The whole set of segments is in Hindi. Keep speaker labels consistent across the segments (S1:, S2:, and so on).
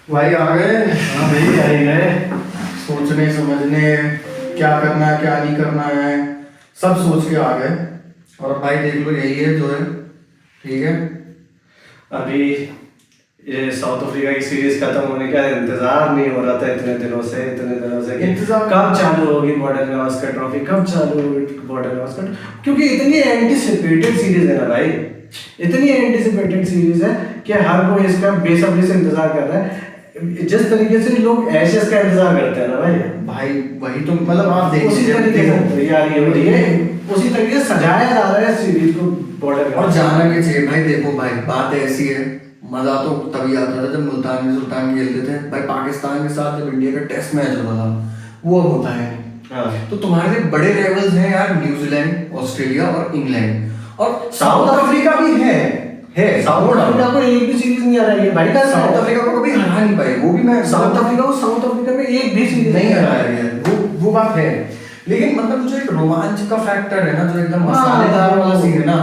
S1: भाई आ गए।
S2: हाँ भाई आ ही गए।
S1: सोचने समझने क्या करना है क्या नहीं करना है सब सोच के आ गए। और भाई देख लो यही है जो है। ठीक है।
S2: अभी ये साउथ अफ्रीका की सीरीज खत्म होने का इंतजार नहीं हो रहा था इतने दिनों से कि
S1: इंतजार
S2: कब चालू होगी बॉर्डर गावस्कर ट्रॉफी, कब चालू होगी बॉर्डर गावस्कर, क्योंकि इतनी एंटिसिपेटेड सीरीज है ना भाई, इतनी एंटिसिपेटेड सीरीज है कि हर कोई इसका बेसब्री से इंतजार कर रहा है। जिस तरीके से लोग एशेस का इंतजार करते हैं ना भाई,
S1: भाई वही तो मतलब आप देख
S2: उसी तरीके से तैयारी हो रही है, उसी तरीके से सजाया जा रहा है सीरीज को बॉर्डर
S1: और जाना भी चाहिए भाई। देखो भाई बात ऐसी है, मजा तो तभी आता था जब मुल्तान में सुल्तान खेलते थे भाई। पाकिस्तान के साथ जब इंडिया का टेस्ट मैच होता था वो अब होता है।
S2: हाँ।
S1: तो तुम्हारे लिए बड़े रेवल्स हैं यार, न्यूजीलैंड, ऑस्ट्रेलिया और इंग्लैंड और
S2: साउथ
S1: अफ्रीका भी है।
S2: साउथ अफ्रीका को एक भी सीरीज नहीं आ रही है भाई का।
S1: साउथ अफ्रीका को कभी हरा नहीं पाए, वो भी मैं
S2: साउथ अफ्रीका में एक भी सीरीज
S1: नहीं हराया है, वो बात है। लेकिन मतलब जो एक रोमांच का फैक्टर है ना, जो एकदम मसालेदार वाला सीन है ना,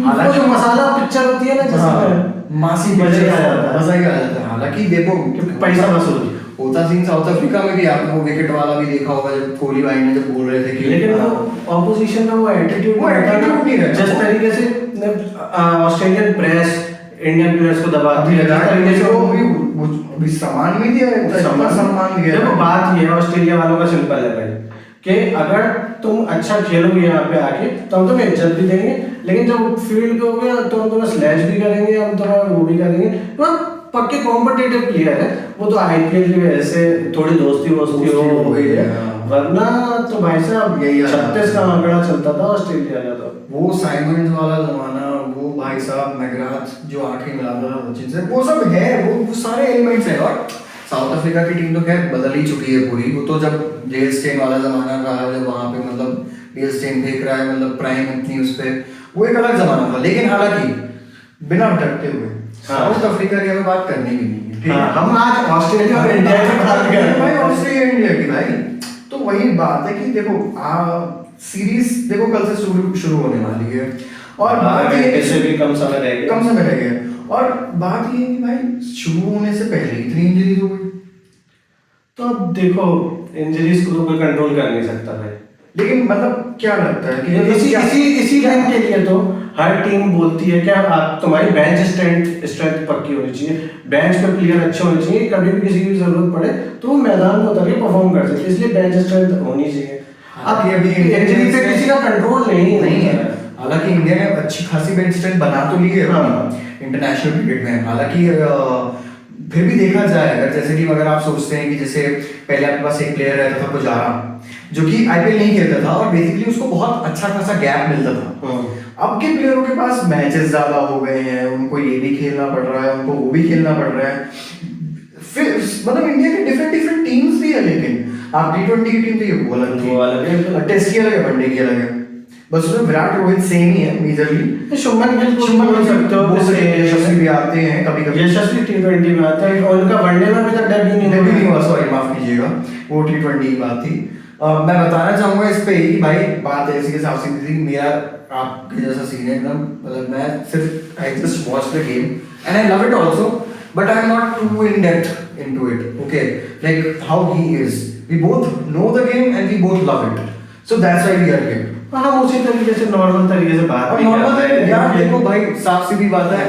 S2: हालांकि जो मसाला पिक्चर होती है ना जिसमें
S1: मासी
S2: मजा
S1: पिक्चर
S2: आ जाता है,
S1: मजा ही आ जाता है। हालांकि देखो
S2: पैसा वसूल
S1: होता सीन साउथ अफ्रीका में भी आपने वो विकेट वाला भी देखा होगा जब कोहली भाई ने जब बोल रहे थे कि
S2: लेकिन वो ऑपोजिशन का वो एटीट्यूड
S1: नहीं रहता।
S2: जिस तरीके से ऑस्ट्रेलियन प्रेस इंडियन प्लेयर्स को दबाती है, जिस तरीके से
S1: वो भी सम्मान भी दिया है, सम्मान दिया है।
S2: देखो बात ये है ऑस्ट्रेलिया वालों का सिंपल है भाई कि अगर तुम अच्छा खेलोगे यहाँ पे आके तो हम तुम्हें इज्जत भी देंगे, लेकिन जब फील्ड पे हो गया तो हम तुम्हें स्लैश भी करेंगे, हम तुम्हारा वो भी करेंगे। तो पक्के कॉम्पिटिटिव प्लेयर है वो, तो आईपीएल की वजह से थोड़ी दोस्ती हो गई है, वरना तो भाई साहब यही 36 का आंकड़ा चलता था ऑस्ट्रेलिया का। तो
S1: वो साइमंस वाला जमाना, वो भाई साहब मैकग्राथ जो आंखें मिलाता था सचिन से, वो सब है, वो सारे एलिमेंट्स हैं। और साउथ अफ्रीका की टीम तो खैर बदल ही चुकी है पूरी। वो तो जब डेल स्टेन वाला जमाना रहा, जब वहाँ पे मतलब डेल स्टेन देख रहा है मतलब प्राइम अपनी उस पे, वो एक अलग जमाना था। लेकिन हालांकि बिना भटकते हुए साउथ अफ्रीका की हमें बात करनी भी नहीं है।
S2: हम आज ऑस्ट्रेलिया और इंडिया की बात कर रहे हैं
S1: भाई, ऑस्ट्रेलिया इंडिया की भाई। तो वही बात है कि देखो सीरीज देखो कल से शुरू होने वाली है और बात ये
S2: से भी कम समय रह
S1: गया। और बात ये है कि भाई शुरू होने से पहले इतनी इंजरीज हो गई।
S2: तो अब देखो इंजरीज को तो कोई कंट्रोल कर नहीं सकता भाई,
S1: लेकिन मतलब क्या लगता है कि
S2: इसी लाइन के लिए तो हर टीम बोलती है कि आप तुम्हारी बेंच स्ट्रेंथ पक्की होनी चाहिए, बेंच पे प्लेयर अच्छे होने चाहिए, कभी भी किसी की जरूरत पड़े तो वो मैदान में उतर के परफॉर्म कर सके, इसलिए बेंच स्ट्रेंथ होनी चाहिए। अब
S1: अभी
S2: इंजरी पे किसी का कंट्रोल नहीं है।
S1: हालांकि इंडिया ने अच्छी खासी बेंच स्ट्रेंथ बना तो ली है इंटरनेशनल क्रिकेट में। हालांकि फिर भी देखा जाए अगर जैसे कि अगर आप सोचते हैं कि जैसे पहले आपके पास एक प्लेयर रहता था पुजारा, जो कि आईपीएल नहीं खेलता था और बेसिकली उसको बहुत अच्छा खासा गैप मिलता था। अब के प्लेयरों के पास मैचेस ज्यादा हो गए हैं, उनको ये भी खेलना पड़ रहा है, उनको वो भी खेलना पड़ रहा है। फिर मतलब इंडिया के डिफरेंट टीम्स भी है, लेकिन आप टी20 की टीम तो ये वो अलग है, टेस्ट की अलग है, वनडे की अलग है। बस उसमें विराट रोहित सेम ही है मेजरली।
S2: शुभमन गिल बोल सकते हो,
S1: यशस्वी भी आते हैं कभी कभी,
S2: यशस्वी टी20 में आते हैं और उनका वनडे में भी तक डेब्यू
S1: नहीं हुआ, सॉरी माफ कीजिएगा, वो टी20 की बात थी। मैं बताना चाहूंगा इस पे ही भाई, बात ऐसी के हिसाब से थी मेरा आपके जैसा सीन है एकदम, मतलब मैं सिर्फ I just watch the game and I love it also, but I am not too in depth into it, okay, like how he is, we both know the game and we both love it, so that's why we are here.
S2: हम उसी तरीके से नॉर्मल तरीके से बात
S1: और नॉर्मल यार देखो भाई साफ सीधी बात है,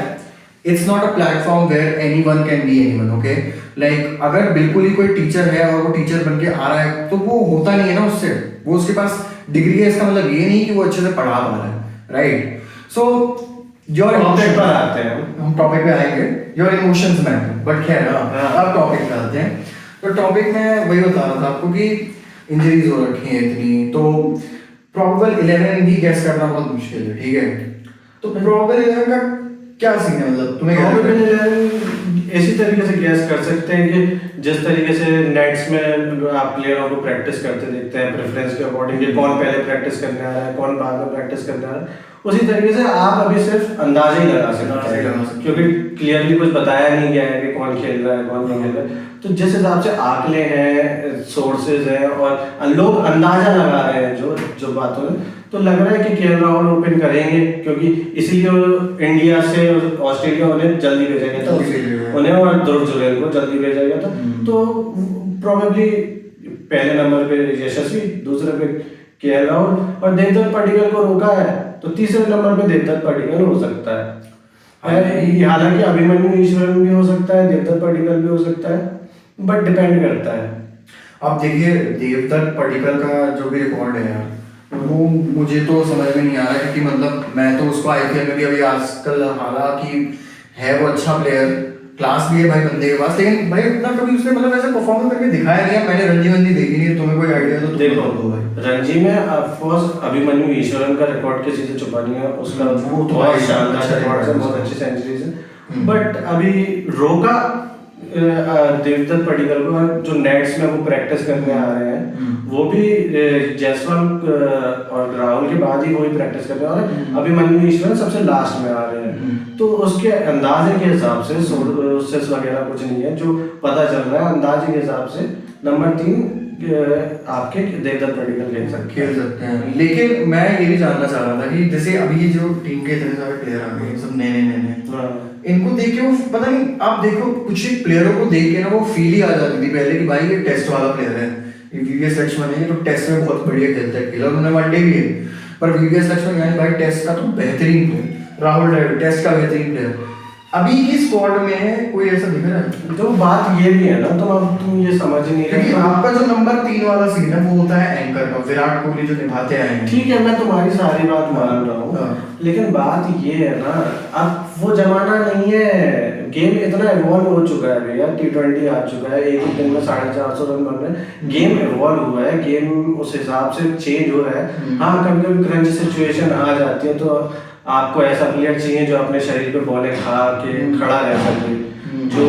S1: it's not a platform where anyone can be anyone, okay, like अगर बिल्कुल ही कोई टीचर है और वो टीचर बन के आ रहा है तो वो होता नहीं है ना उससे, वो उसके पास डिग्री है, इसका मतलब ये नहीं कि वो अच्छे से पढ़ा पा रहा है, राइट। सो योर
S2: टॉपिक पर आते हैं,
S1: हम टॉपिक पे आएंगे, योर इमोशंस मैटर, बट खैर अब टॉपिक पे आते हैं। तो टॉपिक में वही बता रहा था आपको कि इंजरीज हो रखी हैं इतनी, तो प्रोबेबल 11 भी गैस करना बहुत मुश्किल है, ठीक है। तो प्रोबेबल 11 का क्या सीन है, मतलब तुम्हें क्या लगता है?
S2: इसी तरीके से गैस कर सकते हैं कि जिस तरीके से नेट्स में आप प्लेयरों को प्रैक्टिस करते देखते हैं प्रेफरेंस के अकॉर्डिंग, कि कौन पहले प्रैक्टिस करने आ रहा है, कौन बाद में प्रैक्टिस करने आ रहा है, उसी तरीके से आप अभी सिर्फ अंदाजा ही लगा सकते हैं, क्योंकि क्लियरली कुछ बताया नहीं गया है कि कौन खेल रहा है कौन नहीं खेल रहा है। तो जिस हिसाब से आंकड़े हैं, सोर्सेज हैं और लोग अंदाजा लगा रहे हैं जो बातों में, तो लग रहा है कि केएल राहुल ओपन करेंगे, क्योंकि इसीलिए इंडिया से ऑस्ट्रेलिया उन्हें जल्दी भेजेंगे। तो उन्हें और ध्रुव जुरेल को जल्दी भेजा गया था। तो प्रोबेबली पहले नंबर पे यशस्वी, दूसरे पे केएल राहुल और देवदत्त पडिक्कल को रोका है तो तीसरे नंबर पे देवदत्त पडिक्कल हो सकता है। हालांकि अभिमन्यु ईश्वरन भी हो सकता है, देवदत्त पडिक्कल भी हो सकता है, बट डिपेंड करता है।
S1: अब देखिए देवदत्त पडिक्कल का जो भी रिकॉर्ड है यार, वो मुझे तो समझ में नहीं आ रहा, क्योंकि मतलब मैं तो उसको आईपीएल में भी अभी आजकल, हालांकि है वो अच्छा प्लेयर, क्लास भी है भाई बंदे के पास, लेकिन भाई इतना कभी उसने मतलब ऐसे परफॉर्म करके दिखाया नहीं है। मैंने रणजी वंजी देखी नहीं है, तुम्हें कोई आइडिया तो
S2: देखो
S1: दो भाई।
S2: रणजी में ऑफकोर्स अभिमन्यु ईश्वरन का रिकॉर्ड किसी से छुपा नहीं है, उसका
S1: वो तो
S2: बहुत
S1: भाई
S2: शानदार
S1: अच्छा
S2: रिकॉर्ड है,
S1: है।
S2: बहुत अच्छी सेंचुरीज है। बट अभी रोका देवदत्त पडिक्कल को, जो नेट्स में वो प्रैक्टिस करने आ रहे हैं वो भी जायसवाल और राहुल के बाद ही वही प्रैक्टिस करने आ रहे हैं। अभिमन्यु ईश्वरन सबसे लास्ट में आ रहे हैं, तो उसके अंदाजे के हिसाब से सोर्सेस वगैरह कुछ नहीं है, जो पता चल रहा है अंदाजे के हिसाब से नंबर 3 आपके देवदत्त पडिक्कल
S1: खेल सकते हैं। लेकिन मैं ये भी जानना चाह रहा था कि जैसे अभी जो टीम के इतने सारे प्लेयर आ गए, सब नए नए, इनको देख के वो पता नहीं, आप देखो कुछ प्लेयरों को देख के ना वो फील ही आ जाती थी पहले कि भाई ये टेस्ट वाला प्लेयर है, वीवीएस लक्ष्मण है, तो टेस्ट में बहुत बढ़िया खेलता है, खेला उन्होंने वनडे भी है, पर वीवीएस लक्ष्मण यानी भाई टेस्ट का तो बेहतरीन प्लेयर, राहुल द्रविड़ टेस्ट का बेहतरीन प्लेयर, अभी की स्क्वाड में कोई ऐसा दिख रहा है?
S2: तो बात ये भी है ना, तो अब तुम ये समझ नहीं रहे,
S1: क्योंकि आपका जो नंबर 3 वाला सीन है वो होता है एंकर का, विराट कोहली जो निभाते आए हैं।
S2: ठीक है, मैं तुम्हारी सारी बात मान रहा हूँ, लेकिन बात ये है ना, अब वो जमाना नहीं है, गेम इतना इवॉल्व हो चुका है भैया, T20 आ चुका है, एक दिन में 450 रन बन रहे हैं, गेम इवॉल्व हुआ है, गेम उस हिसाब से चेंज हो रहा है। हाँ, कभी कभी क्रंच सिचुएशन आ जाती है तो आपको ऐसा प्लेयर चाहिए जो अपने शरीर पे बॉलें खा के खड़ा रह सके, जो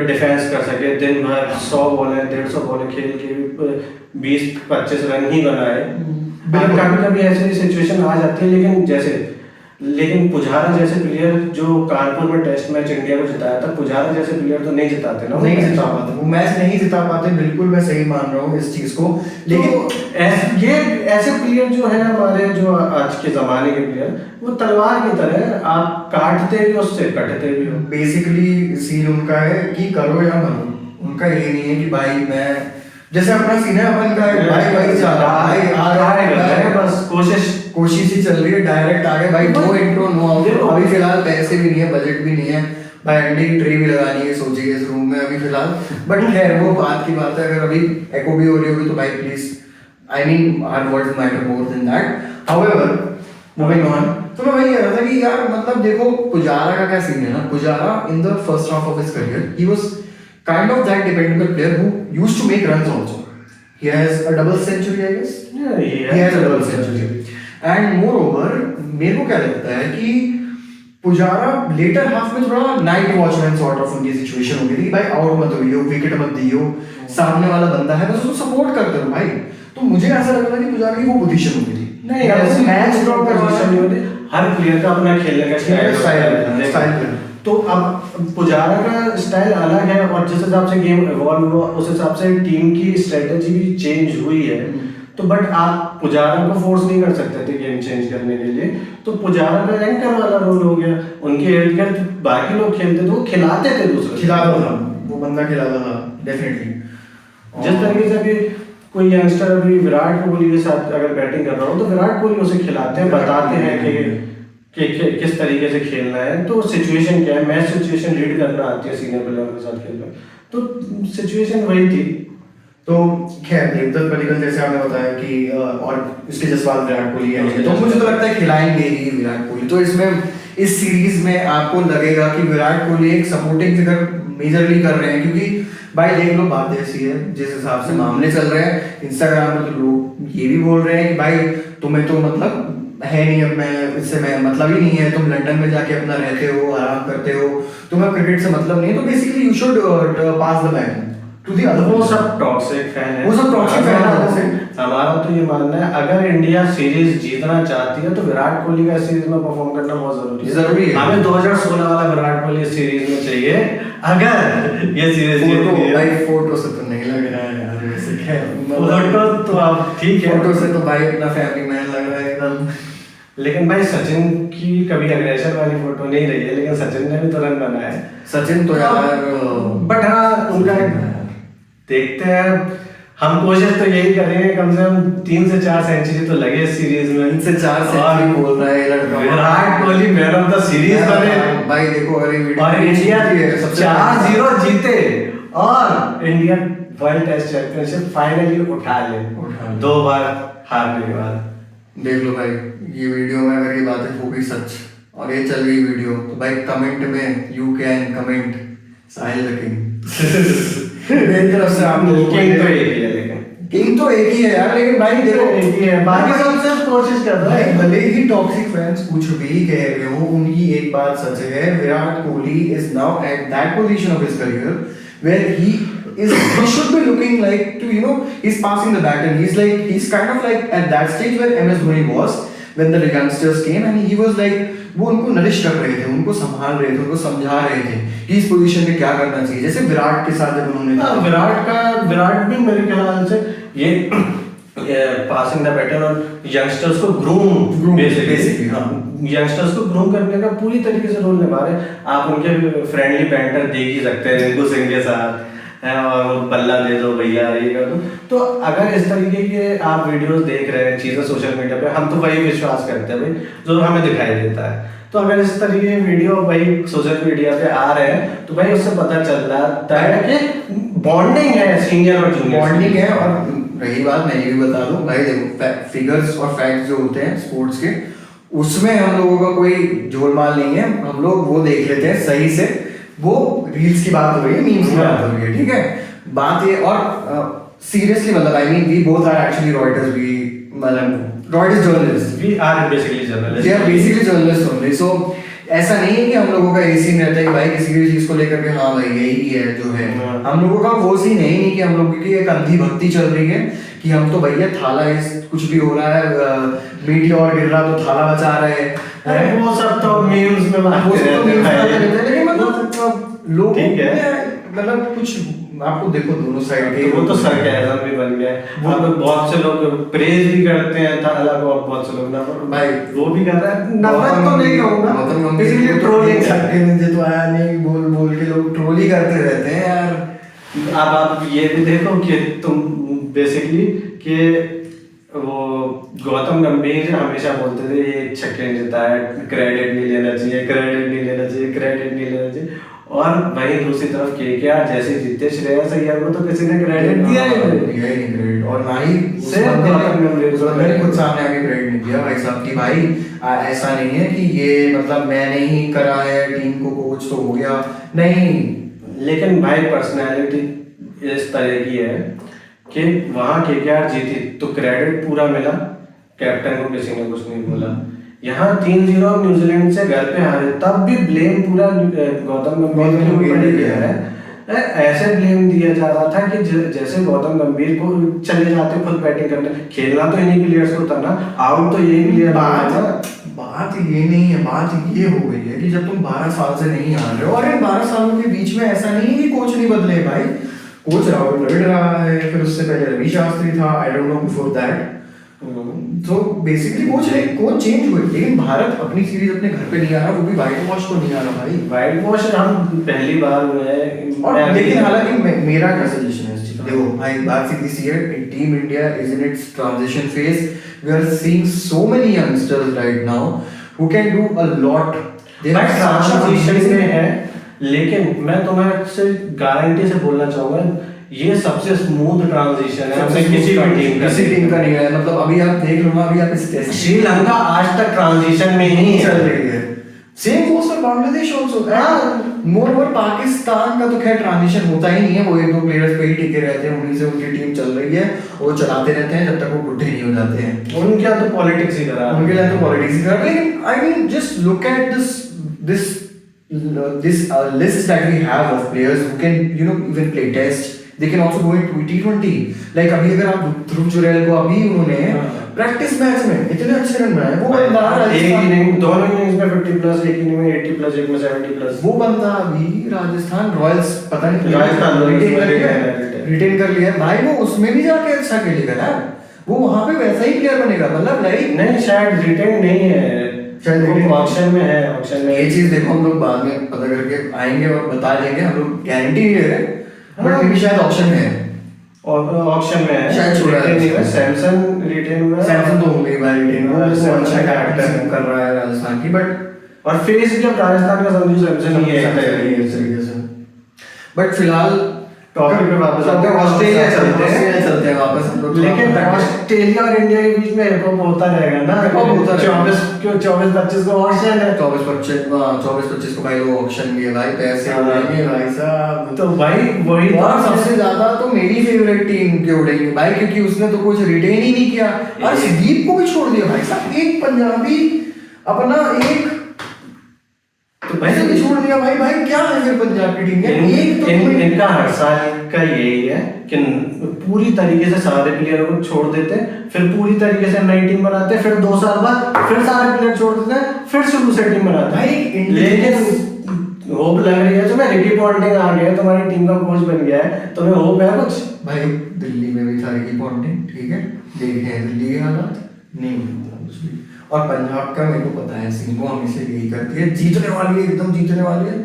S2: डिफेंस कर सके, दिन भर 100 बॉलें 150 बॉलें खेल के 20-25 रन ही बनाए। कभी कभी ऐसी सिचुएशन आ जाती है, लेकिन पुजारा जैसे प्लेयर जो कानपुर में टेस्ट मैच इंडिया को जिताया था, पुजारा जैसे प्लेयर तो नहीं जिताते ना,
S1: नहीं जिता पाते वो मैच, नहीं जिता पाते, बिल्कुल मैं सही मान रहा हूँ इस चीज को। लेकिन
S2: तो ये ऐसे प्लेयर जो है हमारे, जो आज के जमाने के प्लेयर, वो तलवार की तरह, आप काटते भी उससे कटते भी हो।
S1: बेसिकली सीन उनका है कि करो या मरो, उनका ये नहीं है कि भाई मैं, जैसे अपना सीन है अपन का, भाई चल रहा है, आ रहा है, बस कोशिश ही चल रही है, डायरेक्ट आगे भाई, नो इंट्रो नो आउट। अभी फिलहाल पैसे भी नहीं है, बजट भी नहीं है भाई, अंडे की ट्रे भी लगानी है सोचिए इस रूम में अभी फिलहाल, बट खैर वो बात की बात है। अगर अभी एको भी हो रही होगी तो भाई please, I mean our words matter more than that. However moving on, तो मैं वही कह रहा था कि यार मतलब देखो पुजारा का क्या सीन है ना, Pujara in the first half of his career he was kind of that dependable player who used to make runs also. He has a double century, I guess.
S2: Yeah,
S1: he has a double century. And moreover, मेरे को क्या लगता है कि पुजारा लेटर हाफ में थोड़ा नाइट वॉचमैन सॉर्ट ऑफ उनकी सिचुएशन हो गई थी, भाई आउट मत होइयो, विकेट मत दियो, सामने वाला बंदा है बस उसको सपोर्ट करते रहो भाई। तो मुझे ऐसा लग रहा था कि पुजारा की वो पोजीशन होगी थी,
S2: नहीं ऐसे मैच ड्रॉ का पोजीशन नहीं होती, हर प्लेयर का अपना खेलने का स्टाइल। तो अब पुजारा का स्टाइल अलग है, और जिस हिसाब से गेम इवॉल्व हुआ उस हिसाब से टीम की स्ट्रेटजी भी चेंज हुई है। तो बट आप पुजारा को फोर्स नहीं कर सकते थे गेम चेंज करने के लिए, तो पुजारा का एंकर वाला रोल हो गया, उनके इर्द गिर्द बाकी लोग खेलते थे, वो खिलाते थे दूसरे,
S1: खिलाता था वो बंदा, खिलाता था डेफिनेटली।
S2: जिस तरीके से अभी कोई यंगस्टर अभी विराट कोहली के साथ अगर बैटिंग कर रहा हो तो विराट कोहली उसे खिलाते हैं, बताते हैं कि किस तरीके से खेलना है, तो सिचुएशन क्या है, मैच सिचुएशन रीड करना आती है सीनियर प्लेयर के साथ खेलना, तो सिचुएशन वही थी।
S1: तो खैर देवदत्त पडिक्कल जैसे आपने बताया कि और इसके जसपाल विराट कोहली है, तो मुझे तो लगता है खिलाएंगे ही विराट कोहली। तो इसमें इस सीरीज में आपको लगेगा कि विराट कोहली एक सपोर्टिंग फिगर मेजरली कर रहे हैं, क्योंकि भाई देख लो बात ऐसी है जिस हिसाब से मामले चल रहे हैं इंस्टाग्राम पे, तो लोग ये भी बोल रहे हैं कि भाई तुम्हें तो मतलब है नहीं, अब मैं इससे मैं मतलब ही नहीं है, तुम लंदन में जाके अपना रहते हो, आराम करते हो, तुम्हें क्रिकेट से मतलब नहीं है, तो basically you should pass the bat to the other.
S2: वो सब टॉक्सिक फैन है,
S1: वो सब टॉक्सिक फैन है।
S2: हमारा तो ये मानना है अगर इंडिया सीरीज जीतना चाहती है तो विराट कोहली का सीरीज में परफॉर्म करना बहुत जरूरी है। हमें 2016 वाला विराट कोहली सीरीज में चाहिए, अगर ये सीरीज जीतती है।
S1: भाई फोटो से तो नहीं लग रहा है यार, वैसे
S2: फोटो तो आप ठीक है,
S1: फोटो से तो भाई अपना फैमिली मैन लग रहा है एकदम।
S2: लेकिन भाई सचिन की कभी अग्रेशन वाली फोटो नहीं रही है, लेकिन सचिन ने भी तो रन बनाया है।
S1: सचिन तो यार
S2: बट हाँ उनका देखते हैं। हम कोशिश तो यही करेंगे कम से कम 3 से 4 सेंचुरी तो लगे इस सीरीज में।
S1: 3 से 4 सेंचुरी बोल रहा है ये लड़का।
S2: Virat Kohli man of the series बने
S1: भाई देखो अगर ये वीडियो
S2: और इंडिया
S1: सबसे
S2: 4-0 जीते और India world test championship finally उठा ले 2 बार हारने के बाद।
S1: देख लो भाई ये वीडियो में अगर ये बातें हो गई सच और ये चल गई वीडियो तो भाई कमेंट में you can comment Sahil the king. मेरी तरफ से आप लोगों
S2: किंग तो एक ही है, लेकिन
S1: किंग तो एक ही है यार, लेकिन भाई देखो
S2: एक ही है, बाकी सब सिर्फ कोशिश कर रहे
S1: भाई
S2: हैं।
S1: भले ही टॉक्सिक फैंस कुछ भी कह रहे हो, उनकी एक बात सच है, Virat Kohli is now at that position of his career where he should be looking like to, you know, he's passing the baton. He's kind of like at that stage where MS Dhoni was when the youngsters came and he was like वो उनको नरिश कर रहे थे, उनको संभाल रहे थे, उनको समझा रहे थे कि इस पोजीशन में क्या करना चाहिए, जैसे विराट के साथ जब उन्होंने
S2: विराट भी मेरे ख्याल से ये पासिंग द बैटन और यंगस्टर्स को ग्रूम बेसिकली
S1: हाँ
S2: यंगस्टर्स को ग्रूम करने का पूरी तरीके से रोल निभा रहे हैं। आप उनके फ्रेंडली बैंटर देख ही सकते हैं रिंकू सिंह के साथ है, और बल्ला दे दो भैया ये कर दो। तो अगर इस तरीके के आप वीडियोस देख रहे हैं चीजें सोशल मीडिया पे, हम तो वही विश्वास करते हैं भाई जो हमें दिखाई देता है। तो अगर इस तरीके के वीडियो भाई सोशल मीडिया पे आ रहे हैं तो भाई उससे पता चल रहा है कि बॉन्डिंग है सीनियर और जूनियर
S1: बॉन्डिंग है। और रही बात मैं ये भी बता दूं भाई, देखो फिगर्स और फैक्ट्स जो होते हैं स्पोर्ट्स के उसमें हम लोगों का कोई जोलमाल नहीं है, हम लोग वो देख लेते हैं सही से। वो रील्स की बात हो रही है, मीम्स की बात हो रही है, ठीक है बात ये। और सीरियसली मतलब I mean we both are actually Reuters, we मतलब Reuters journalist,
S2: we are basically journalist,
S1: we are basically journalist only. So ऐसा नहीं है कि हम लोगों का ये सीन रहता है कि भाई किसी भी चीज को लेकर के हाँ भाई यही है जो है, हम लोगों का वो सीन है ही नहीं कि हम लोगों की एक अंधी भक्ति चल रही है कि हम तो भैया थाला इस कुछ भी हो रहा है मीटियोर गिर रहा तो थाला बचा रहे हैं,
S2: वो सब तो मीम्स में बात
S1: वो सब तो मीम्स में
S2: करते
S1: रहते हैं। लेकिन मतलब लोग
S2: ठीक है
S1: मतलब कुछ आपको देखो दोनों साइड के
S2: वो तो सरकाज़म भी बन गया है। वो लोग बहुत से लोग प्रेज भी करते हैं थाला को, बहुत से लोग ना
S1: भाई
S2: वो भी कर रहे हैं। नफरत तो नहीं कहूँगा,
S1: गौतम गंभीर
S2: बेसिकली
S1: को
S2: ट्रोलिंग
S1: छक्के नीचे तो आया नहीं बोल बोल के लोग ट्रोल ही करते रहते हैं यार।
S2: अब आप ये भी देखो कि तुम बेसिकली कि वो गौतम गंभीर हमेशा बोलते थे ये छक्के नहीं देता है, क्रेडिट नहीं लेना चाहिए, क्रेडिट नहीं लेना चाहिए, क्रेडिट नहीं लेना चाहिए। और वहीं दूसरी तरफ केकेआर जैसे जीते श्रेयस अय्यर को तो किसी ने क्रेडिट दिया ही नहीं
S1: क्रेडिट, और ना ही
S2: उस बंदे
S1: ने खुद सामने आके क्रेडिट नहीं दिया भाई साहब की भाई ऐसा नहीं है कि ये मतलब मैंने ही करा है, टीम को कोच तो हो गया नहीं।
S2: लेकिन भाई पर्सनालिटी इस तरह की है कि वहां केकेआर जीती तो क्रेडिट पूरा मिला, कैप्टन को किसी ने कुछ नहीं बोला। यहाँ 3-0 न्यूजीलैंड से घर पे हारे तब भी ब्लेम पूरा गौतम गंभीर पे दिया है। ऐसे ब्लेम दिया जा रहा था कि जैसे गौतम गंभीर को चले जाते खुद बैटिंग करने, खेलना तो इन्हीं प्लेयर्स को था ना, आउट तो यही प्लेयर
S1: बात ये नहीं है, बात ये हो गई है कि जब तुम 12 साल से नहीं हार रहे हो, और इन 12 सालों के बीच में ऐसा नहीं है कि कोच नहीं बदले भाई, कोच राहुल द्रविड़ रहा है, फिर उससे पहले रवि शास्त्री था, I don't know before that. तो बेसिकली कोच चेंज हुए, लेकिन भारत अपनी सीरीज अपने घर पे नहीं आ रहा, वो भी व्हाइट वॉश तो नहीं आ रहा भाई,
S2: व्हाइट वॉश हम पहली बार हुए हैं।
S1: और लेकिन हालांकि मेरा क्या सजेशन है देखो भाई, बात सीधी सी है, team India is in its transition phase, we are seeing so many youngsters right now who can do a lot, they are
S2: transition में है। लेकिन मैं तुम्हें से गारंटी से बोलना चाहूंगा ये सबसे स्मूथ ट्रांजिशन है किसी टीम
S1: का नहीं है। मतलब अभी आप देख लो ना, अभी आप इस
S2: श्रीलंका आज तक ट्रांजिशन में ही
S1: चल रही है, same goes for Bangladesh also. More Pakistan का तो खैर ट्रांजिशन होता ही नहीं है, वो एक दो प्लेयर्स पे ही टिके रहते हैं, उन्हीं से उनकी टीम चल रही है, वो चलाते रहते हैं जब तक वो बुढ़े नहीं हो जाते हैं।
S2: उनके यहाँ तो पॉलिटिक्स ही करा,
S1: उनके लिए तो पॉलिटिक्स ही करा। लेकिन I mean just look at this list that we have of players who can even play test, they can also go into T20। like अभी अगर आप ध्रुव जुरैल को अभी उन्होंने प्रैक्टिस मैच में इतने अच्छे रन बनाए, वो बंदा
S2: एक इनिंग दोनों इनिंग्स में 50+, एक इनिंग में 80+, एक में 70+,
S1: वो बंदा अभी राजस्थान रॉयल्स पता नहीं
S2: राजस्थान
S1: रिटेन कर लिया भाई, वो उसमें भी जाके अच्छा खेलेगा यार। वो वहां पे वैसा ही प्लेयर बनेगा, मतलब लाइक
S2: नहीं शायद रिटेन नहीं है,
S1: शायद retain-
S2: वो ऑप्शन में है, ऑप्शन में
S1: ये चीज देखो हम लोग बाद में पता करके आएंगे और बता देंगे, हम लोग गारंटी नहीं ले रहे, बट
S2: हाँ।
S1: मे बी शायद ऑप्शन में है।
S2: और ऑप्शन में है,
S1: शायद छोड़ा है।
S2: रिटेन नहीं हुआ, सैमसंग रिटेन हुआ है।
S1: सैमसंग तो हो गई भाई रिटेन, वो
S2: हाँ,
S1: अच्छा
S2: सैमसंग
S1: कैरेक्टर कर रहा है राजस्थान की, बट
S2: और फेस जब राजस्थान का समझो सैमसंग ही है।
S1: बट फिलहाल
S2: टॉपिक पे वापस आते हैं, ऑस्ट्रेलिया चलते हैं
S1: वापस हम लोग।
S2: लेकिन ऑस्ट्रेलिया और इंडिया के बीच में हिप हॉप होता रहेगा ना,
S1: Hip hop होता रहेगा।
S2: 24-25 को ऑप्शन है,
S1: 24-25 को भाई वो ऑप्शन भी है भाई, पैसे
S2: हाँ।
S1: उड़ेंगे भाई साहब।
S2: तो भाई वही तो
S1: और सबसे ज्यादा तो मेरी फेवरेट टीम के उड़ेंगे भाई, क्योंकि उसने तो कुछ रिटेन ही नहीं किया, और संदीप को भी छोड़ दिया भाई साहब, एक पंजाबी अपना एक
S2: तो
S1: ऐसे भी छोड़ दिया भाई। भाई क्या है फिर पंजाब की टीम में, एक तो
S2: इनका हर साल का यही है कि पूरी तरीके से सारे प्लेयरों को छोड़ देते हैं, फिर पूरी तरीके से नई टीम बनाते हैं, फिर 2 साल बाद फिर सारे प्लेयर छोड़ देते हैं, फिर शुरू से टीम बनाते हैं
S1: भाई
S2: लेकिन होप लग रही है तुम्हें, रिकी पॉन्टिंग आ गया, तुम्हारी टीम का कोच बन गया है, तुम्हें होप है कुछ?
S1: भाई दिल्ली में भी था रिकी पॉन्टिंग, ठीक है, देखे हैं दिल्ली के हालात, नहीं होता कुछ भी। और पंजाब का मेरे को पता है, सिंह हमेशा यही करती है, जीतने वाली है, एकदम जीतने वाली है।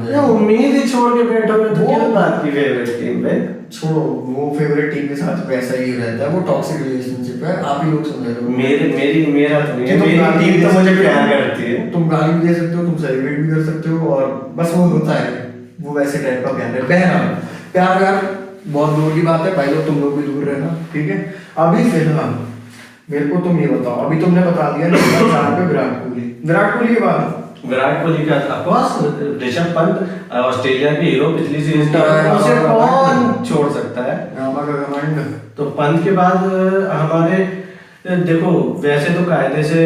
S2: ये उम्मीद ही छोड़ के बैठोगे तो
S1: वो-
S2: क्या बात की फेवरेट टीम पे?
S1: छोड़ो, वो फेवरेट टीम के साथ वैसा ही रहता है, वो टॉक्सिक रिलेशनशिप है, आप ही लोग समझ रहे हो।
S2: मेरा तो नहीं है,
S1: तुम
S2: मेरी
S1: गाली
S2: टीम
S1: भी
S2: तो
S1: दे
S2: मुझे
S1: सकते
S2: प्यार
S1: हो,
S2: करती है।
S1: तुम गाली भी दे सकते हो, तुम सेलिब्रेट भी कर सकते हो, और बस वो होता है, वो वैसे टाइप का प्यार है। बहरहाल प्यार व्यार बहुत दूर की बात है भाई लोग, तुम लोग भी दूर रहना, ठीक है। अभी फिलहाल मेरे को तुम ये बताओ, अभी तुमने बता दिया नंबर 4 पे विराट कोहली के बाद
S2: विराट कोहली का ऑफकोर्स ऋषभ पंत ऑस्ट्रेलिया के हीरो पिछली सीरीज
S1: टूटा है,
S2: में, उसे
S1: हाँ,
S2: कौन छोड़ सकता है?
S1: रामा का कमांड।
S2: तो पंत के बाद हमारे देखो वैसे तो कायदे से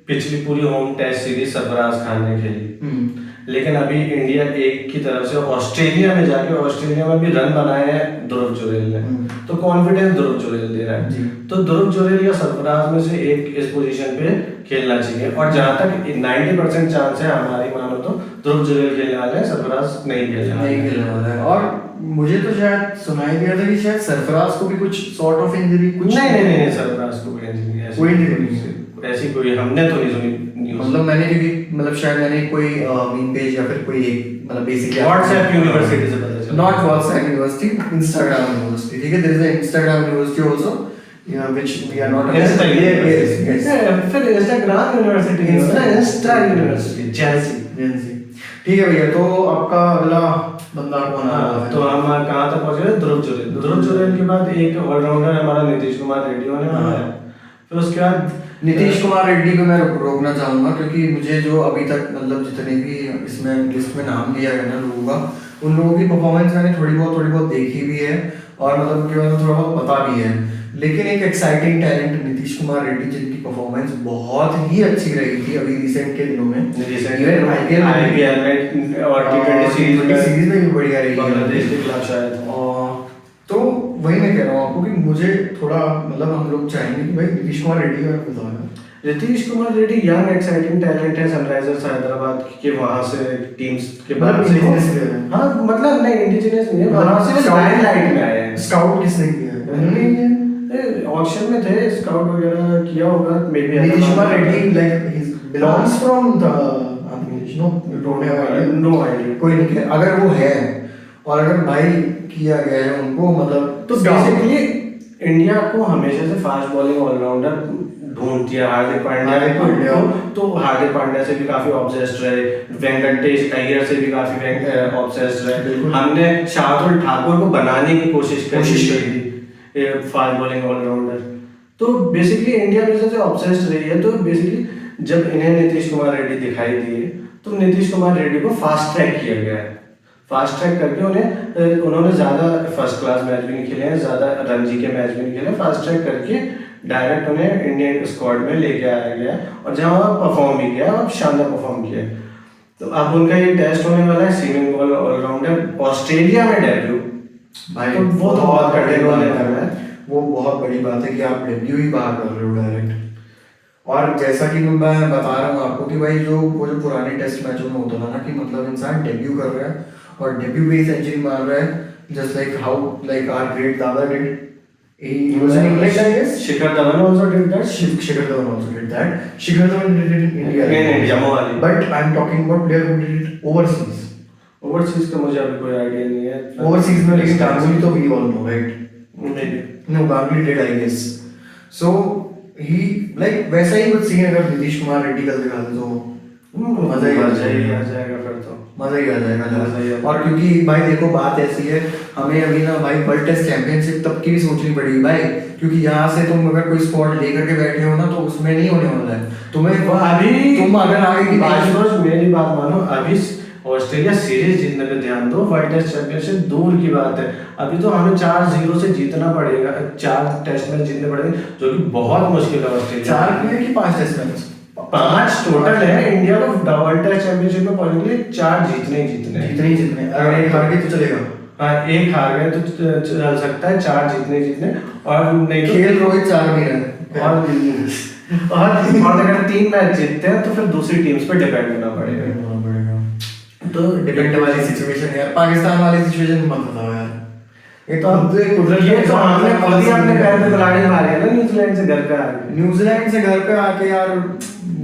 S2: पिछली पूरी home test series Sarfaraz Khan ने खेली, लेकिन अभी इंडिया एक की तरफ से ऑस्ट्रेलिया में जाके ऑस्ट्रेलिया में भी रन बनाए हैं ध्रुव जुरेल ने, तो कॉन्फिडेंस ध्रुव जुरेल दे रहा
S1: जी।
S2: है, तो ध्रुव जुरेल या सरफराज में से एक इस पोजीशन पे खेलना चाहिए, और जहां तक 90% चांस है हमारी मानो तो ध्रुव जुरेल खेलने वाले हैं, सरफराज नहीं खेलने
S1: वाला है। और मुझे तो शायद सुनाई दिया था कि शायद सरफराज को भी कुछ सॉर्ट ऑफ इंजरी कुछ
S2: नहीं सरफराज को कोई इंजरी नहीं,
S1: कोई इंजरी नहीं है।
S2: ऐसी कोई हमने तो नहीं सुनी न्यूज़।
S1: मतलब मैंने क्योंकि मतलब शायद मैंने कोई मीम पेज या फिर कोई एक मतलब बेसिकली
S2: व्हाट्सएप यूनिवर्सिटी से पता चला,
S1: not WhatsApp university, Instagram university, ठीक है, there is a Instagram university also which we are not
S2: Insta
S1: yes
S2: फिर इंस्टाग्राम यूनिवर्सिटी नहीं होता, इंस्टा यूनिवर्सिटी जेंसी।
S1: ठीक है भैया, तो आपका अगला बंदा कौन आ रहा है?
S2: तो हम कहाँ तक पहुंचे? ध्रुव जुरेल के बाद एक ऑलराउंडर हमारा नीतीश कुमार रेड्डी होने वाला है, फिर उसके बाद
S1: नीतीश कुमार रेड्डी को मैं रोकना चाहूंगा, क्योंकि मुझे जो अभी तक मतलब जितने भी इसमें लिस्ट में नाम दिया गया ना लोगों का, उन लोगों की परफॉर्मेंस मैंने थोड़ी बहुत देखी भी है, और मतलब उनके बारे में थोड़ा बहुत पता भी है, लेकिन एक एक्साइटिंग टैलेंट नीतीश कुमार रेड्डी, जिनकी परफॉर्मेंस बहुत ही अच्छी रही थी अभी रिसेंट के दिनों में, इवन
S2: आईपीएल में और टी20
S1: सीरीज में भी बढ़िया रही है
S2: बांग्लादेश के खिलाफ शायद।
S1: तो वही मैं कह रहा हूँ आपको कि मुझे थोड़ा मतलब हम लोग चाहेंगे कि भाई नीतीश कुमार रेड्डी का बताओ।
S2: Nitish Kumar Reddy young exciting talent है सनराइजर्स हैदराबाद के, वहां से टीम्स के बाद से हाँ मतलब नहीं इंडिजिनियस नहीं है, वहां से लाइमलाइट में आए हैं।
S1: स्काउट किसने किया है? उन्होंने ही किया।
S2: ऑक्शन में थे, स्काउट वगैरह किया होगा maybe.
S1: Nitish Kumar Reddy like he belongs from the no don't have idea,
S2: no idea,
S1: कोई नहीं है। अगर वो है और अगर भाई किया गया है उनको मतलब,
S2: तो बेसिकली इंडिया को हमेशा से फास्ट बॉलिंग ऑलराउंडर ढूंढती है। हार्दिक पांड्या तो हार्दिक पांड्या से भी काफी ऑब्सेस्ड रहे, वेंकटेश अय्यर से भी काफी ऑब्सेस्ड रहे, हमने शार्दुल ठाकुर को बनाने की कोशिश करी थी फास्ट बॉलिंग ऑलराउंडर। तो बेसिकली इंडिया में से ऑब्सेस्ड रही है, तो बेसिकली जब इन्हें नीतीश कुमार रेड्डी दिखाई दिए तो नीतीश कुमार रेड्डी को फास्ट ट्रैक किया गया है। फास्ट ट्रैक करके उन्होंने ज़्यादा फर्स्ट क्लास मैच भी नहीं खेले हैं, ज़्यादा रणजी के मैच भी नहीं खेले, फास्ट ट्रैक करके डायरेक्ट उन्हें इंडियन स्क्वाड में लेके आया गया, और जहाँ वह परफॉर्म भी किया और शानदार परफॉर्म किया। तो अब उनका ये टेस्ट होने वाला है, सीमिंग बॉल ऑलराउंडर ऑस्ट्रेलिया में डेब्यू
S1: भाई,
S2: तो वो तो बहुत कठिन होने वाला है।
S1: वो बहुत बड़ी बात है कि आप डेब्यू ही बाहर कर रहे हो डायरेक्ट। और जैसा कि मैं बता रहा हूँ आपको कि भाई जो वो जो पुराने टेस्ट मैचों में होता था ना कि मतलब इंसान डेब्यू कर रहा है और डेब्यू पे ही सेंचुरी मार रहा है, just like how like our great Dada did, He was in England, I guess.
S2: Shikhar Dhawan also did that.
S1: Shikhar Dhawan also did that. Shikhar Dhawan did it in India.
S2: In India, Mohali.
S1: But I'm talking about player who did it overseas.
S2: Overseas का मुझे अभी कोई आइडिया नहीं है.
S1: Overseas में लेकिन गांगुली तो we all know, right?
S2: Maybe.
S1: No, Ganguly did, I guess. So he like वैसा ही कुछ सीन अगर नीतीश कुमार रेड्डी का दिखा दे तो मजा ही आ
S2: जाएगा फिर तो.
S1: मजा ही आ
S2: मजा ही आ
S1: जाएगा.
S2: जाएगा.
S1: और क्योंकि भाई देखो बात ऐसी है, हमें अभी ना भाई वर्ल्ड टेस्ट चैंपियनशिप तब की भी सोचनी पड़ेगी भाई, क्योंकि यहाँ से तुम अगर कोई स्क्वाड लेकर के बैठे हो ना तो उसमें नहीं होने वाला है तुम्हें.
S2: अभी
S1: तुम अगर आगे की
S2: आशुतोष मेरी बात मानो, अभी ऑस्ट्रेलिया सीरीज जीतने पे ध्यान दो, वर्ल्ड टेस्ट चैंपियनशिप दूर की बात है. अभी तो हमें 4-0 से जीतना पड़ेगा, 4 टेस्ट मैच जीतने पड़ेंगे, जो कि बहुत मुश्किल है ऑस्ट्रेलिया.
S1: 4 प्लेयर की 5 टेस्ट मैच
S2: 5 टोटल है इंडिया को वर्ल्ड टेस्ट चैंपियनशिप में पहुंचने के लिए. 4 जीतने ही जीतने.
S1: अगर एक हार गए तो चलेगा.
S2: हाँ, एक हार गए तो चल सकता है, 4 जीतने और नहीं तो
S1: खेल रोहित 4 में है
S2: और अगर 3 मैच जीतते हैं तो फिर दूसरी टीम्स पे डिपेंड करना पड़ेगा.
S1: तो डिपेंड वाली सिचुएशन है यार. पाकिस्तान वाली सिचुएशन मत बताओ यार. ये तो अब कुदरत
S2: ये तो हमने खुद ही अपने पैर पे कुल्हाड़ी मारी है ना न्यूजीलैंड से घर पे आके.
S1: न्यूजीलैंड से घर पे आके यार